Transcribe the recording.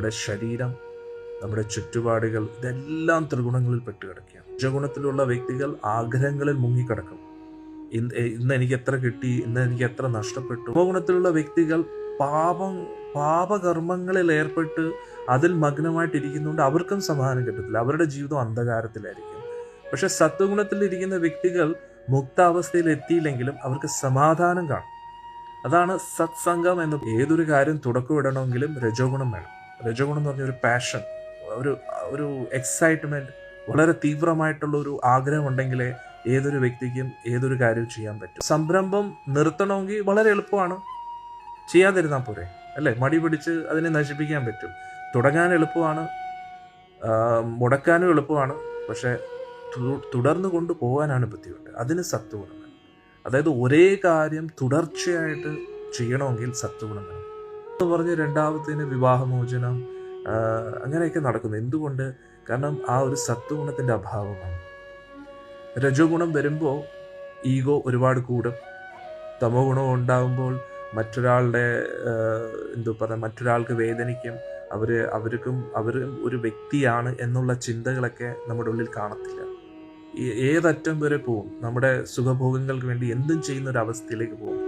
നമ്മുടെ ശരീരം, നമ്മുടെ ചുറ്റുപാടുകൾ, ഇതെല്ലാം ത്രിഗുണങ്ങളിൽ പെട്ട് കിടക്കുകയാണ്. രജോഗുണത്തിലുള്ള വ്യക്തികൾ ആഗ്രഹങ്ങളിൽ മുങ്ങിക്കിടക്കും. ഇന്ന് എനിക്ക് എത്ര കിട്ടി, ഇന്ന് എനിക്ക് എത്ര നഷ്ടപ്പെട്ടു. തമോഗുണത്തിലുള്ള വ്യക്തികൾ പാപകർമ്മങ്ങളിൽ ഏർപ്പെട്ട് അതിൽ മഗ്നമായിട്ടിരിക്കുന്നുണ്ട്. അവർക്കും സമാധാനം കിട്ടത്തില്ല. അവരുടെ ജീവിതം അന്ധകാരത്തിലായിരിക്കും. പക്ഷെ സത്വഗുണത്തിൽ ഇരിക്കുന്ന വ്യക്തികൾ മുക്താവസ്ഥയിൽ എത്തിയില്ലെങ്കിലും അവർക്ക് സമാധാനം കാണും. അതാണ് സത്സംഗം എന്ന്. ഏതൊരു കാര്യം തുടക്കമിടണമെങ്കിലും രജോഗുണം വേണം. രജോഗുണം എന്ന് പറഞ്ഞ ഒരു പാഷൻ, ഒരു എക്സൈറ്റ്മെന്റ്, വളരെ തീവ്രമായിട്ടുള്ള ഒരു ആഗ്രഹം ഉണ്ടെങ്കിലേ ഏതൊരു വ്യക്തിക്കും ഏതൊരു കാര്യവും ചെയ്യാൻ പറ്റും. സംരംഭം നിർത്തണമെങ്കിൽ വളരെ എളുപ്പമാണ്, ചെയ്യാതിരുന്നാൽ പോരെ, അല്ലേ? മടി പിടിച്ച് അതിനെ നശിപ്പിക്കാൻ പറ്റും. തുടങ്ങാൻ എളുപ്പമാണ്, മുടക്കാനും എളുപ്പമാണ്. പക്ഷെ തുടർന്ന് കൊണ്ടുപോകാനാണ് ബുദ്ധിമുട്ട്. അതിന് സത്വഗുണം വേണം. അതായത് ഒരേ കാര്യം തുടർച്ചയായിട്ട് ചെയ്യണമെങ്കിൽ സത്വഗുണം വേണം എന്ന് പറഞ്ഞ് രണ്ടാമത്തേന് വിവാഹമോചനം അങ്ങനെയൊക്കെ നടക്കുന്നു. എന്തുകൊണ്ട്? കാരണം ആ ഒരു സത്വഗുണത്തിൻ്റെ അഭാവമാണ്. രജോഗുണം വരുമ്പോൾ ഈഗോ ഒരുപാട് കൂടും. തമോ ഗുണം ഉണ്ടാകുമ്പോൾ മറ്റൊരാൾക്ക് വേദനിക്കും. അവരും ഒരു വ്യക്തിയാണ് എന്നുള്ള ചിന്തകളൊക്കെ നമ്മുടെ ഉള്ളിൽ കാണത്തില്ല. ഏതറ്റം വരെ പോവും. നമ്മുടെ സുഖഭോഗങ്ങൾക്ക് വേണ്ടി എന്തും ചെയ്യുന്ന ഒരു അവസ്ഥയിലേക്ക് പോകും.